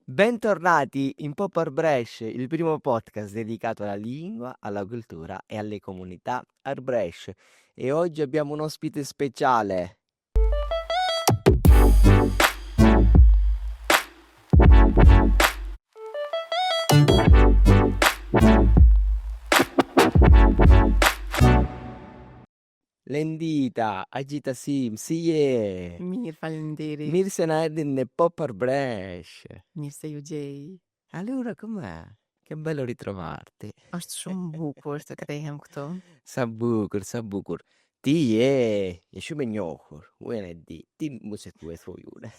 Bentornati in Popper Brescia, il primo podcast dedicato alla lingua, alla cultura e alle comunità a Brescia. E oggi abbiamo un ospite speciale. Lendita, agita sim, sije. Mirë, faleminderit. Mirë se na erdhi në Popper Brescia. Mirë se ju gjej. Allora, com'è? Che bello ritrovarti. Është shumë bukur të kthehem këtu. Sa bukur. Ti je shumë e njohur. Unë e di, ti mos e thua thojune.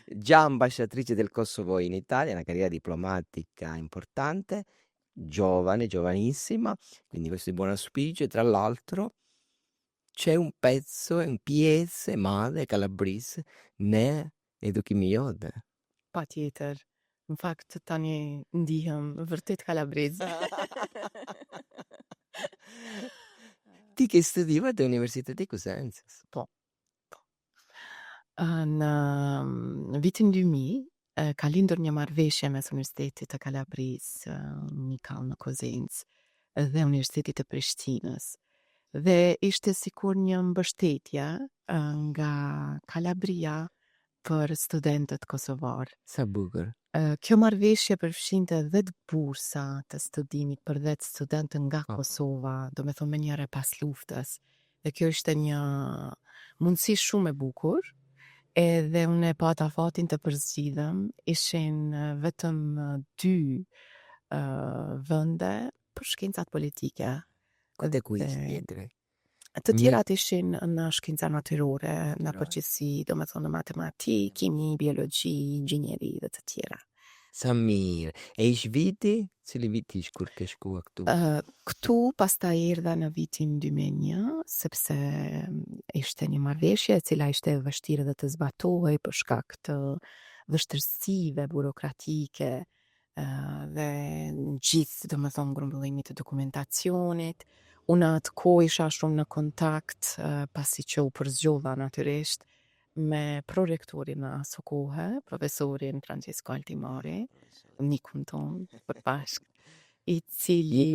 Già ambasciatrice del Kosovo in Italia, una carriera diplomatica importante, giovanissima, quindi questo è buon auspicio. E tra l'altro c'è un pjesë madhe kalabrisë në edukimijote. Patjetër. Në fakt tani ndihem vërtet kalabrez. Ti che studiva all'Università di Cosenza? Po. Në vitin 2000 ka lindur një marrëveshje mes Universitetit të Kalabrisë, Mikall në Kozenzë dhe Universitetit të Prishtinës. Dhe ishte sikur një mbështetje nga Kalabria për studentët kosovar. Sa bukur. Kjo marrëveshje përfshinte 10 bursa të studimit për 10 studentë nga Kosova, do me thonë menjëherë pas luftës. Dhe kjo ishte një mundësi shumë e bukur, edhe unë e pata fatin të përzgjidhem. Ishin vetëm 2 vende për shkencat politike. Quante quiz dietro? Të tjerat ishin në shkenca natyrore, në përgjithësi, do me thonë matematik, kimi, biologji, inxhinieri dhe të tjera. Sa mirë. E ish viti? Cili viti ish kur ke shkua këtu? Këtu pastaj erdha në vitin 2001, sepse ishte një marrëveshje e cila ishte vështirë dhe të zbatohej për shkak të vështirësive burokratike dhe gjithë, do me thonë, grumbullimit të dokumentacionit. Unë atë kohë isha shumë në kontakt, pasi që u përzgjodha natyrisht me prorektorin në aso kohë, profesorin Francesco Altimari, nikun tonë për bashkë, i cili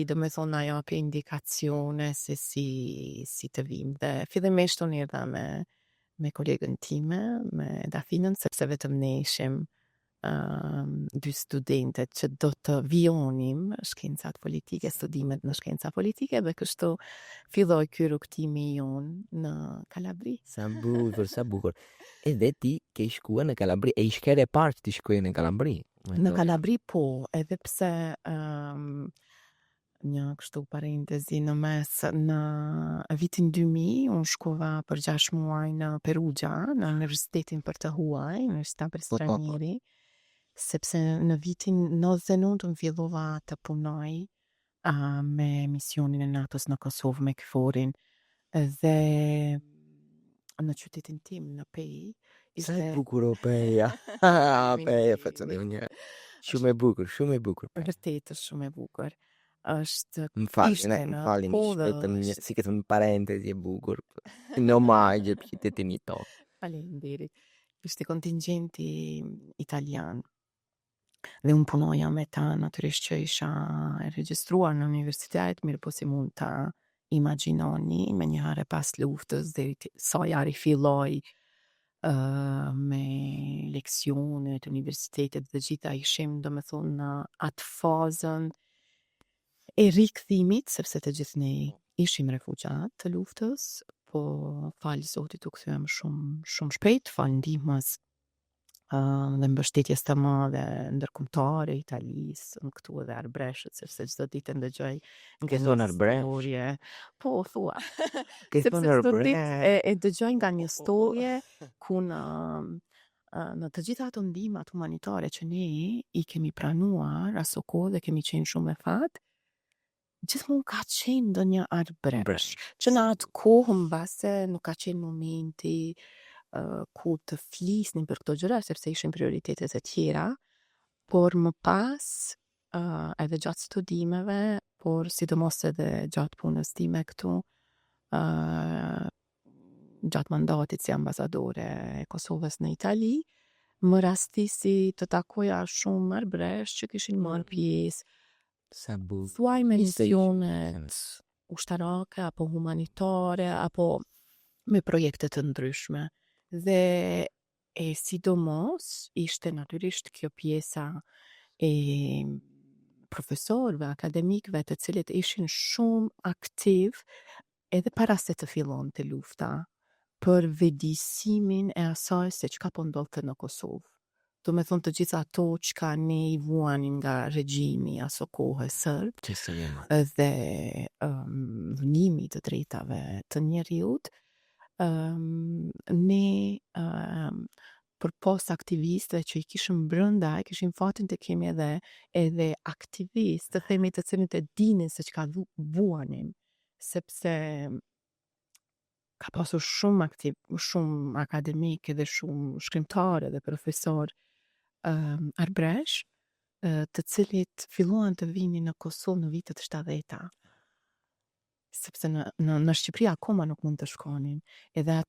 do me thonë na japi indikacione se si të vim. Dhe fillimisht unë erdha me kolegën time, me Dafinën, sepse vetëm ne ishim 2 studentët që do të vionim shkencat politike, studimet në shkenca politike, dhe kështu filloi ky rrugtimi jonë në Kalabri. Sa bukur. Edhe ti ke shkuar në Kalabri, e ish kere parë që ti shkuar në Kalabri? Në Kalabri po, edhe pse një kështu parentesi në mes, në vitin 2000 unë shkova për 6 muaj në Perugia, në Universitetin për të huaj, në Università për Stranieri, sepse në vitin 99 unë fillova të punoj me misionin e NATO-s në Kosovë me KFOR-in, dhe në qytetin tim në Pej. Sa e bukur o Peja. Peja, facciamo një. Shumë e bukur. Vërtet është shumë e bukur. Është M'falni, vetëm një, si këtë një parentesi e bukur. Në omagge për qytetin i to. Faleminderit. Ishte kontingjenti italian. Dhe unë punoja me ta, natyrisht që isha e regjistruar në universitet, mirë po si mund ta imagjinoni, me njëherë pas luftës dhe sa ja rifilloi me leksionet, universitetet dhe gjitha ishim, do me thonë, në atë fazën e rikthimit, sepse të gjithë ne ishim refugjat të luftës, po falë Zotit u kthyem shumë shpejt, falë ndihmës dhe mbështetjes të madhe ndërkombëtare Italisë, në këtu edhe Arbreshët, sepse çdo ditë ndëgjoj nga zona historie. Po, thua. Sepse çdo ditë e dëgjoj nga një historie ku në të gjitha ato ndihmat humanitare që ne i kemi pranuar aso kohë dhe kemi qenë shumë e fat, gjithmonë ka qenë ndonjë Arbresh, që në atë kohë mbase nuk ka qenë momenti ku të flisnin për këto gjëra, sepse ishin prioritetet e tjera, por më pas, edhe gjatë studimeve, por sidomos edhe gjatë punës time këtu, gjatë mandatit si ambasadore e Kosovës në Itali, më rastisi të takoja shumë arbresh që kishin marrë pjesë Sa bukur. thuaj me Ishte misionet ushtarake apo humanitare apo me projekte të ndryshme. Dhe sidomos ishte natyrisht kjo pjesa e profesorëve, akademikëve të cilët ishin shumë aktiv edhe para se të fillonte lufta për vëdësimin e asaj se çka po ndodhte në Kosovë. Do me thonë të gjitha ato çka ne i vuanim nga regjimi aso kohë sërb dhe vënimi të drejtave të njerëzit, ne për post aktivistëve që i kishim brenda, e kishim fatin të kemi edhe aktivistë të themi të cilët e dinin se çka vuanim, sepse ka pasur shumë akademik edhe shumë shkrimtarë dhe profesor arbresh, të cilit filluan të vinin në Kosovë në vitet 70-ta. Sepse në Shqipëri akoma nuk mund të shkonin. Edhe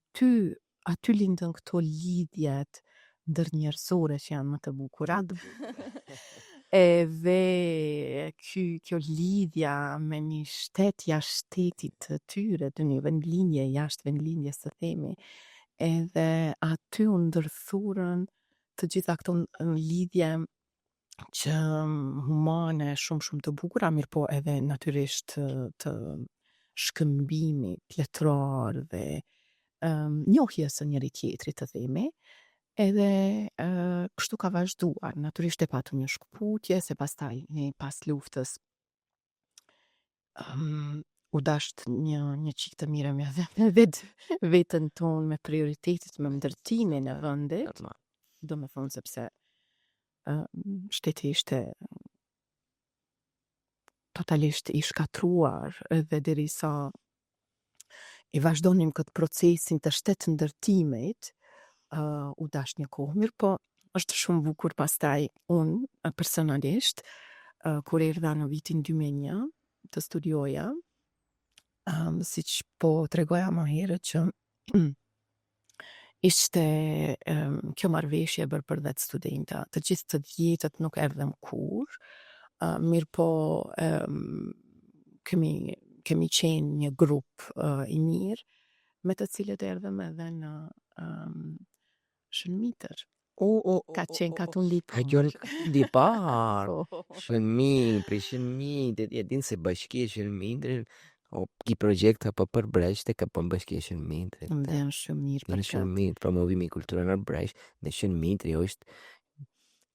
aty lindën këto lidhjet ndërnjerëzore që janë më të bukura. Edhe kjo lidhja me një shtet jashtë shtetit të tyre, të një vendlinje jashtë vendlinjes të themi, edhe aty u ndërthurën të gjitha këto lidhje që humane shumë të bukura, mirë po edhe natyrisht të shkëmbimit letrar dhe njohjes së njëri tjetrit të themi. Edhe kështu ka vazhduar. Natyrisht e patëm një shkputje, se pastaj pas luftës u dasht një qik të mire me vetën tonë me prioritetit me ndërtimin e vendit. Do me thonë sepse shteti ishte totalisht i shkatruar dhe derisa i vazhdonim këtë procesin të shtet ndërtimit, u dash një kohë. Mirë po, është shumë bukur pastaj unë personalisht, kur erdha në vitin 2001 të studioja, siç po tregoja më herët që ishte kjo marrëveshje e bërë për 10 studenta. Të gjithë të tjetët nuk erdhëm kur, mirë po kemi qenë një grup i mirë, me të cilët erdhëm edhe në Shënmitër. Ka qenë Katullipar. Ka qenë Lipar. Shënmitër, e din se bashkia e Shënmitrit, ki projekta po përbresht e ka po bashkia e Shënmitrit. Më dhe në shumë mirë për Shënmitër, promovimi kulturor në Arbresh, dhe Shënmitri është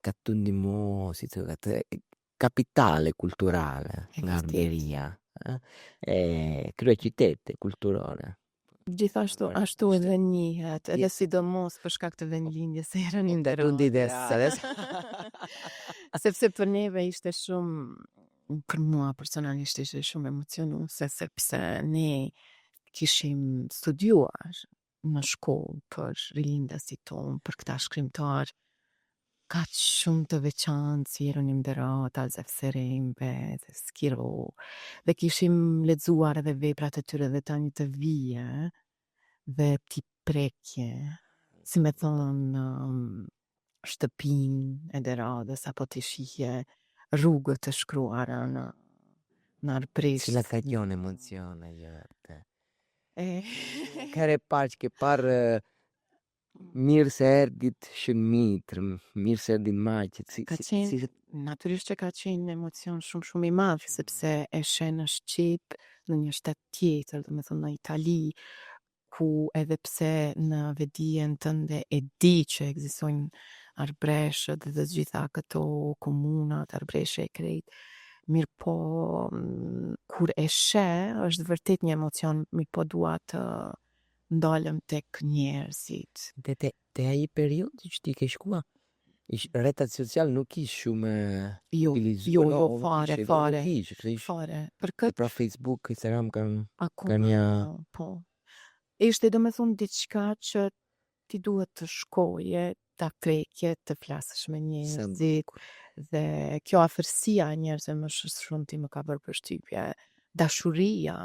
ka të ndihmu, si të atë kapitale kulturale nga Arberia, kryeqytete kulturore. Gjithashtu ashtu edhe njihet, edhe sidomos për shkak të vendlindjes së herën nderohet. Sepse për neve ishte shumë, për mua personalisht ishte shumë emocionuese, sepse ne kishim studiuar në shkollë për rilindësit tonë, për këta shkrimtar kaq shumë të veçantë si Jeronim Derata, Alzef Serembe, dhe Skiro, dhe kishim lexuar edhe veprat e tyre dhe tani të vije dhe ti prekje, si me thonë shtëpin e Deradës apo të shihje rrugët të shkruara në Arbresh. Cila ka qenë emocione gjëte. Kare parë që parë mirë se erdit Shënmitër, mirë se erdit Maqet. Natyrisht që ka qenë emocion shumë i madh, sepse e sheh në Shqip, në një shtet tjetër, do me thonë në Itali, ku edhe pse në vedijen tënde e di që ekzistojnë Arbreshët dhe gjitha këto komunat, Arbreshe e krejt, mirë po, kur e sheh, është vërtet një emocion, mirë po dua të ndalëm tek njerëzit. Te ai periudhë që ti ke shkuar, rrjetet sociale nuk ishte shumë fare. Për këtë pra Facebook, Instagram kanë një ishte do me thonë diçka që ti duhet të shkoje, ta prekje, të flasësh me njerëzit, dhe kjo afërsia e njerëzve më shumë ti më ka bërë përshtypje, dashuria,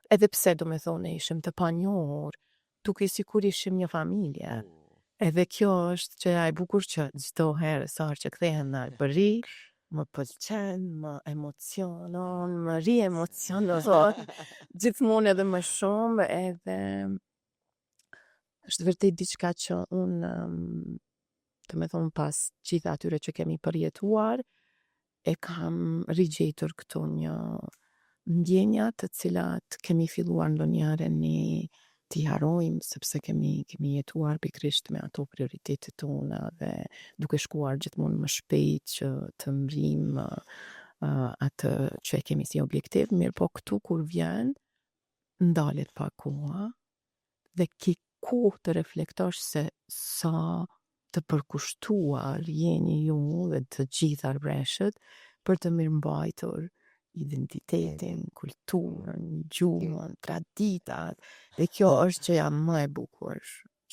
edhe pse do me thonë ishim të panjohur, duke sikur ishim një familje. Edhe kjo është që e bukur që çdo herë sa që kthehen në Albëri, më pëlqen, më emocionon, më riemocionon gjithmonë edhe më shumë edhe është vërtet diçka që unë të me thonë pas gjithë atyre që kemi përjetuar e kam rigjetur këto një ndjenja të cilat kemi filluar ndonjëherë t'i harrojmë sepse kemi jetuar pikërisht me ato prioritetet tona dhe duke shkuar gjithmonë më shpejt që të mbrim atë që e kemi si objektiv, mirë po këtu kur vjen ndalet pa koha dhe ki kohë të reflektosh se sa të përkushtuar jeni ju dhe të gjitha rreshët për të mirëmbajtur identitetin, kulturën, gjuhën, traditat. Dhe kjo është që jam më e bukur,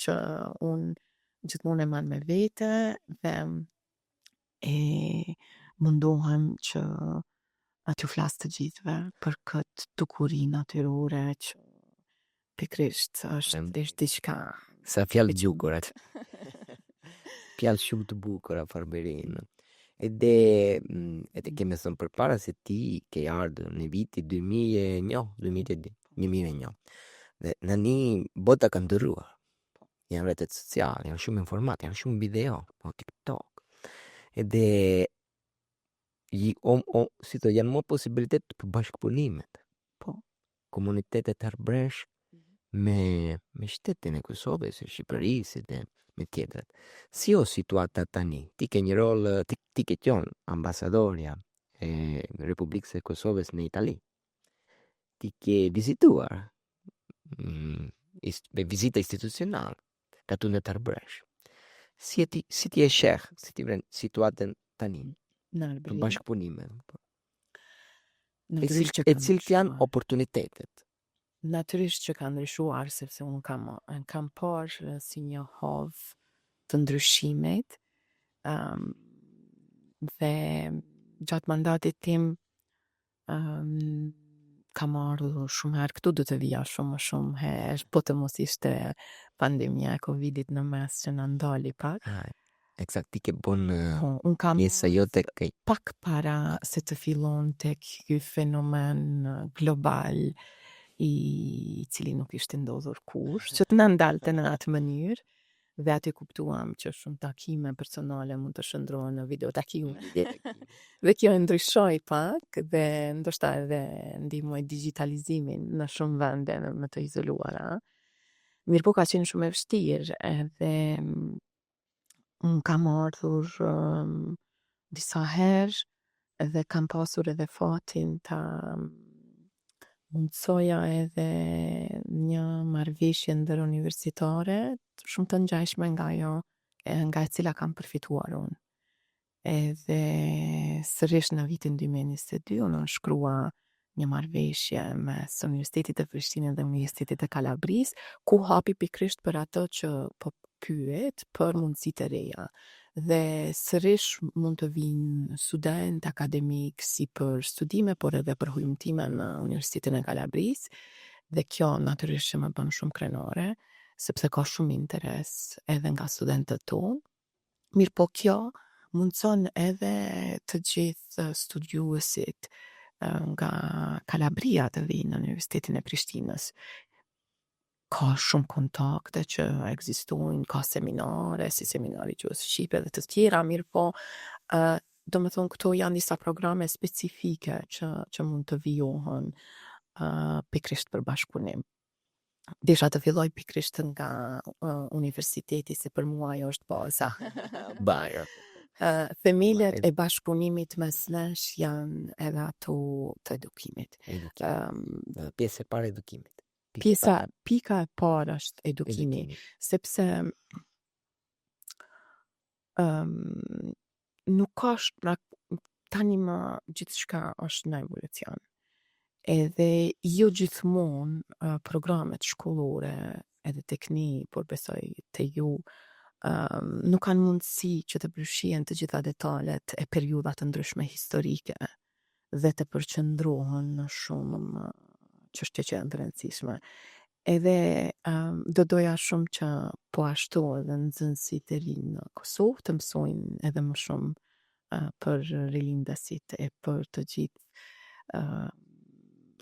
që unë gjithmonë e marr me vete dhe e mundohem që aty flas të gjithëve për këtë dukuri natyrore që pikërisht është diçka. Sa fjalë bukura. Fjalë shumë të bukura Farberin. Edhe kemi thënë përpara se ti ke ardhur në viti 2001. Dhe tani bota ka ndryshuar. Janë rrjetet sociale, janë shumë informatë, janë shumë video, po TikTok. Edhe si të janë më posibilitet për bashkëpunimet. Po. Komunitetet arbresh me shtetin e Kosovës, e Shqipërisë dhe me tjetrat. Si o situata tani? Ti ke një rol, ti ke qenë ambasadorja e Republikës së Kosovës në Itali. Ti ke vizituar me vizita institucionale katunet të arbresh. Si ti e sheh, si ti vren situatën tani? Për bashkëpunime. E cilët janë oportunitetet? Natyrisht që ka ndryshuar, sepse unë kam parë si një hovë të ndryshimit dhe gjatë mandatit tim kam ardhur shumë herë këtu, do të vija shumë herë, po të mos ishte pandemia e Covidit në mes që na ndali pak. Eksakt, ti ke bon unë kam pjesa jote pak para se të fillon tek ky fenomen global i cili nuk ishte ndodhur kurrë, që të na ndalte në atë mënyrë dhe aty kuptuam që shumë takime personale mund të shndrohen në video takime. Dhe kjo e ndryshoi pak dhe ndoshta edhe ndihmoi digitalizimin në shumë vende më të izoluara. Mirë po ka qenë shumë e vështirë edhe unë kam ardhur disa herë dhe kam pasur edhe fatin ta mundsoja edhe një marrëveshje ndëruniversitare shumë të ngjashme nga e cila kam përfituar unë. Edhe sërish në vitin 2022 unë shkrua një marrëveshje mes Universitetit të Prishtinës dhe Universitetit të Kalabrisë, ku hapi pikërisht për ato që po pyet për mundësitë e reja. Dhe sërish mund të vinë student akademik si për studime, por edhe për hulumtime në Universitetin e Kalabrisë. Dhe kjo natyrisht që më bën shumë krenare, sepse ka shumë interes edhe nga studentët tonë. Mirë po kjo mundson edhe të gjithë studiuesit nga Kalabria të vinë në Universitetin e Prishtinës. Ka shumë kontakte që ekzistojnë, ka seminare, si seminari gjuhës shqipe dhe të tjera, mirë po, do me thonë këto janë disa programe specifike që mund të vijohen pikërisht për bashkëpunim. Desha të filloj pikërisht nga universiteti, se për mua ajo është baza. Themelët e bashkëpunimit mes nesh janë edhe ato të edukimit. Pjesë e parë edukimit. Pika e parë është edukimi, sepse nuk është tani më gjithçka është në evolucion. Edhe jo gjithmonë programet shkollore edhe tek ne, por besoj te ju nuk kanë mundësi që të përfshihen të gjitha detalet e periudha të ndryshme historike dhe të përqendrohen në shumë çështje që janë të rëndësishme. Edhe do doja shumë që po ashtu edhe nxënësit e rinj në Kosovë të mësojnë edhe më shumë për rilindasit e për të gjithë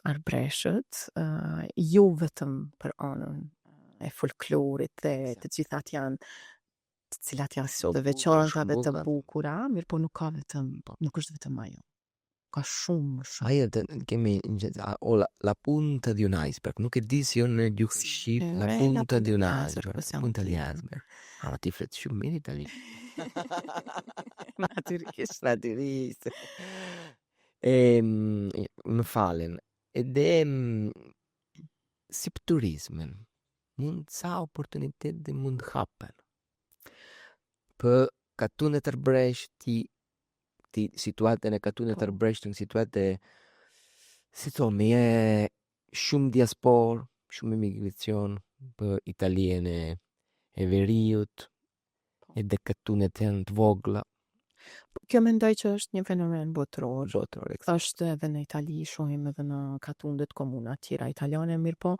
arbreshët, jo vetëm për anën e folklorit dhe të gjithat janë të cilat janë So të bukur, veçanta dhe shumë të bukur. bukura, mirë po nuk është vetëm ajo. Ka shumë. Ajo kemi o la punta di un iceberg, nuk e di si jo në gjuhë shqip, la la punta di un punta di iceberg, iceberg, possiamo punta di dire. iceberg. Ma ti flet shumë mirë italian. Natyrisht. Natyrisht. Më falen. Ed si për turizmin, mund sa oportunitet dhe mund hapen. Për katune të rbresh ti situate në katune të rbresh në situate si thomi e shumë diaspor, shumë emigracion për italiene e veriut e dhe katunet janë të vogla. Kjo mendoj që është një fenomen botëror. Botëror, Është edhe në Itali, shohim edhe në katundet komuna tjera italiane, mirë po,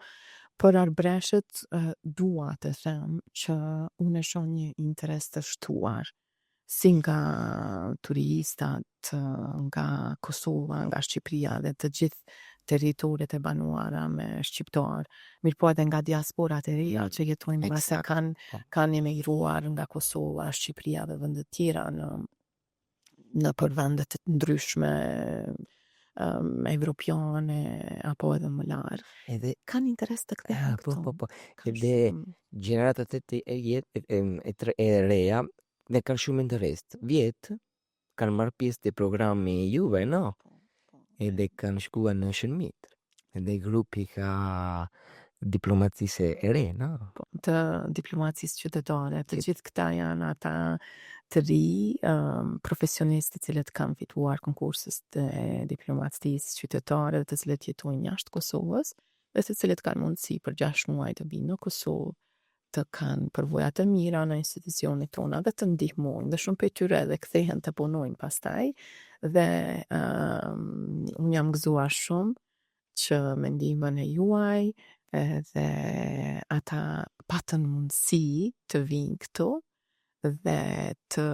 për arbreshët dua të them që unë e shoh një interes të shtuar si nga turistat, nga Kosova, nga Shqipëria dhe të gjithë territoret e banuara me shqiptar, mirë po edhe nga diasporat e reja që jetojnë mbase kanë emigruar nga Kosova, Shqipëria dhe vende tjera në për vende të ndryshme evropiane apo edhe më larg. Edhe kanë interes të kthehen këtu. po. Edhe gjeneratat e reja dhe kanë shumë interes. Vjetë kanë marrë pjesë të programi Juve, no? Edhe kanë shkuar në Shënmitër. Edhe grupi ka diplomacisë e re, no? Të diplomacisë qytetare. Të gjithë këta janë ata të ri, profesionistë të cilët kanë fituar konkurset e diplomacisë qytetare dhe të cilët jetojnë jashtë Kosovës dhe të cilët kanë mundësi për 6 muaj të binë në Kosovë, të kanë përvojat e mira në institucionet tona dhe të ndihmojnë dhe shumë për tyre dhe kthehen të punojnë pastaj dhe unë jam gëzuar shumë që me ndihmën e juaj dhe ata patën mundësi të vinë këtu dhe të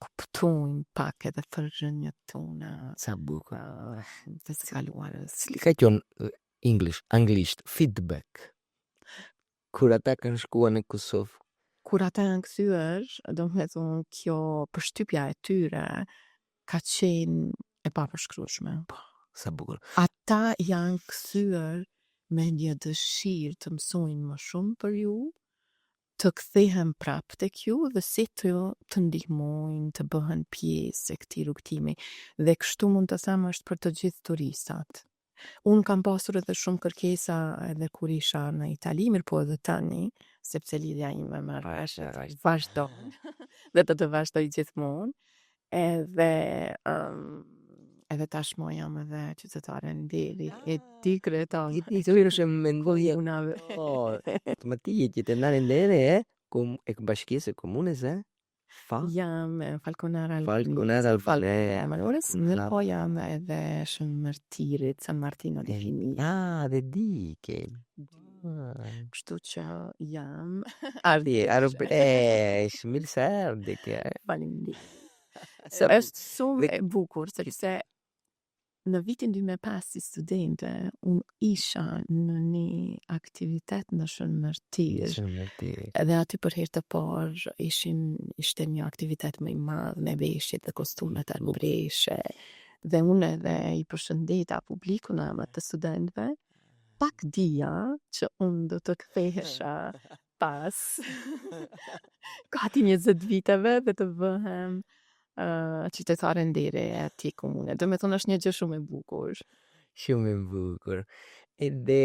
kuptojnë pak edhe fërgjënjët tona Sa bukur. të skaluarës. Ka qenë anglisht feedback. Kur ata kanë shkuar në Kosovë. Kur ata janë kthyer, do të thonë kjo përshtypja e tyre ka qenë e papërshkrueshme. Sa bukur. Ata janë kthyer me një dëshirë të mësojnë më shumë për ju, të kthehen prapë tek ju dhe si të ndihmojnë, të bëhen pjesë e këtij rrugtimi. Dhe kështu mund të them është për të gjithë turistat. Unë kam pasur edhe shumë kërkesa edhe kur isha në Itali, mirë po edhe tani, sepse lidhja ime me arbreshët vazhdon dhe të vazhdoj gjithmonë. Edhe tashmë jam edhe qytetare në Deli, e di Kreta. I është mendoja unave. Ma ti jeti të nare ndere, e bashkisë e komunes, Jam Falconara Malores, dhe po jam edhe Shënmërtirit, San Martino di Fini. Dhe di che. Kështu që jam arbresh, mirë se erdhi ke. Faleminderit. Është shumë e bukur sepse në vitin 2005 si studente, unë isha në një aktivitet në Shënmërtir. Edhe aty për herë të parë ishte një aktivitet më i madh me veshjet dhe kostumet arbreshe. Dhe unë edhe i përshëndeta publikun ama të studentëve. Pak dija që unë do të kthehesha pas gati 20 viteve dhe të bëhem qytetare ndere e atij komune. Do me thonë është një gjë shumë e bukur. Shumë e bukur. Edhe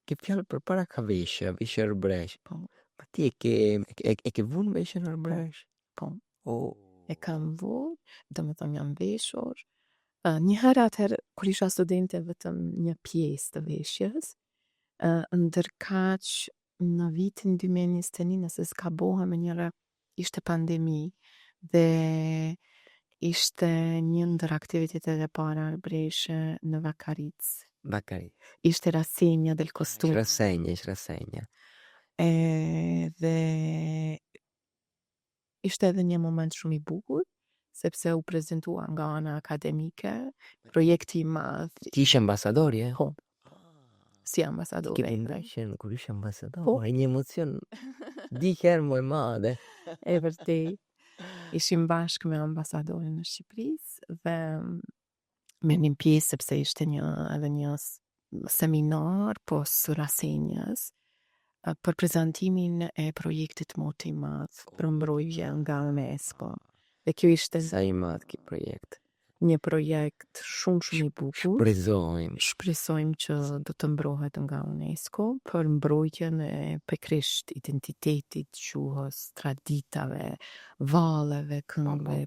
che fjalë përpara ka veshje arbresh. Po. Ma ti e ke vunë veshje në arbresh? Po. E kam vunë, do me thonë jam veshur. Një herë atëherë kur isha studente vetëm një pjesë të veshjes, ndërkaq në vitin 2021 nëse s'gabohem njëra ishte pandemi dhe ishte një ndër aktivitetet e para arbreshe në Vakaric Baccari. Ishte rassegna del costume. Rassegna. Dhe ishte edhe një moment shumë i bukur, sepse u prezantua nga ana akademike, projekti i madh. Ti ishe ambasadori, Po. Si ambasadore. Che impression kur ishe ambasador. Po. Ai një emocion di herë më e madhe. E vërtet. Ishim bashkë me ambasadorin në Shqipërisë dhe merrnim pjesë sepse ishte edhe një seminar pos rasenjës për prezantimin e projektit më të madh për mbrojtje nga UNESCO. Dhe kjo ishte Sa i madh ky projekt. Një projekt shumë i bukur. Shpresojmë që do të mbrohet nga UNESCO për mbrojtjen e pikërisht identitetit, gjuhës, traditave, valleve, këngëve,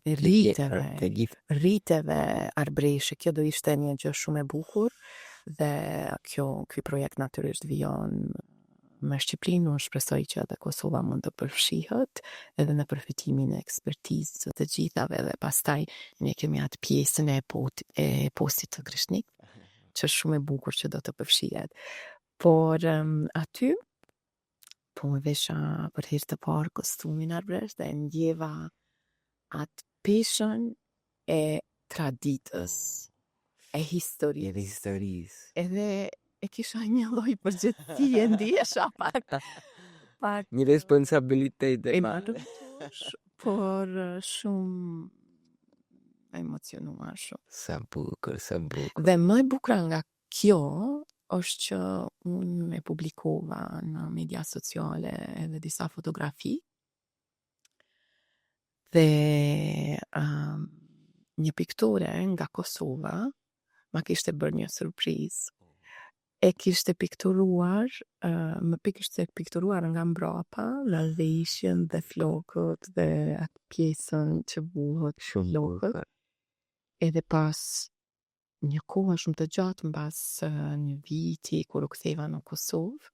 riteve arbëreshe. Kjo do ishte një gjë shumë e bukur dhe ky projekt natyrisht vijon me Shqipërinë. Unë shpresoj që edhe Kosova mund të përfshihet edhe në përfitimin e ekspertizës të gjithave dhe pastaj ne kemi atë pjesën e postit të Krishnik, që është shumë e bukur që do të përfshihet. Por aty po më vesha për herë të parë kostumin arbëresh dhe ndjeva atë peshën e traditës, e historisë. Edhe e kisha një lloj përgjegjësie, ndiesha pak një responsabilitet e madhe, por shumë emocionuar shumë. Sa bukur. Dhe më e bukur nga kjo është që unë e publikova në media sociale edhe disa fotografi dhe një piktore nga Kosova ma kishte bërë një surprizë. E kishte pikturuar, më kishte pikturuar nga mbrapa, lavdeshjen dhe flokët dhe atë pjesën që buhet flokët. Edhe pas një kohë shumë të gjatë, mbas një viti kur u ktheva në Kosovë,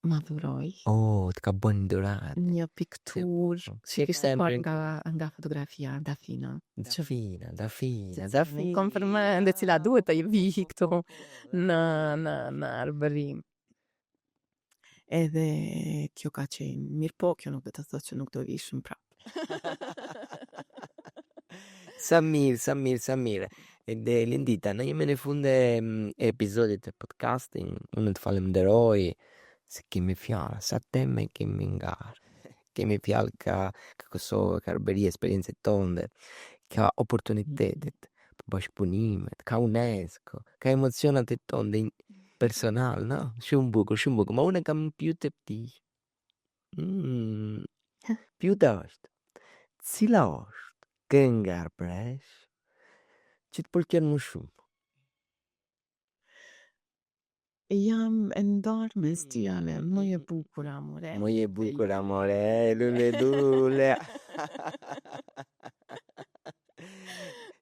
ma dhuroi. Të ka bën dhuratë. Një pikturë që kishte parë nga fotografia Dafina. Dafina. Konfirmën dhe cila duhet të vi këtu në arbërim. Edhe kjo ka qenë mirë, po kjo nuk do të thotë që nuk do vi shumë prapë. Sa mirë. Ed Lindita, na jemi në fund e episodit të podcasting. Unë të falenderoj se kemi fjalë, sa teme kemi ngarë. Kemi fjalë ka Kosovë, ka arbëri, eksperiencët tonde, ka oportunitetet, bashkëpunimet, ka UNESCO, ka emocionat e tonde personal, no? Shumë bukur. Ma unë kam pyetje ti. Pyetja është, cila është kënga arbëresh që të pëlqen më shumë? Jam e ndarë me stjale, më e bukur amore, lule.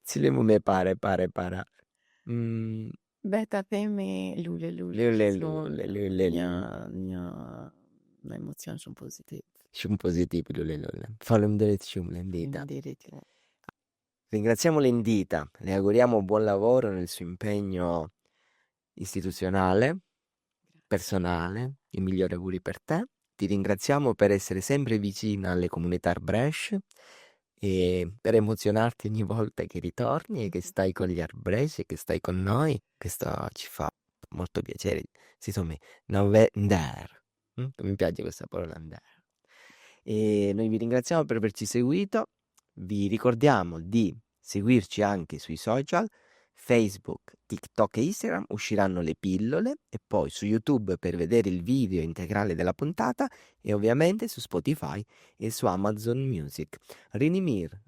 Cile mu me pare para? Beta themi lule. Një emocion shumë pozitiv. Shumë pozitiv, lule. Faleminderit shumë, Lindita. Ringraziamo Lindita, le auguriamo buon lavoro nel suo impegno istituzionale, personale, i migliori auguri per te. Ti ringraziamo per essere sempre vicina alle comunità arbresh e per emozionarti ogni volta che ritorni e che stai con gli arbresh e che stai con noi. Questo ci fa molto piacere. Insomma, andare. Mi piace questa parola andare. E noi vi ringraziamo per averci seguito. Vi ricordiamo di seguirci anche sui social, Facebook, TikTok e Instagram, usciranno le pillole, e poi su YouTube per vedere il video integrale della puntata e ovviamente su Spotify e su Amazon Music. Rinimir.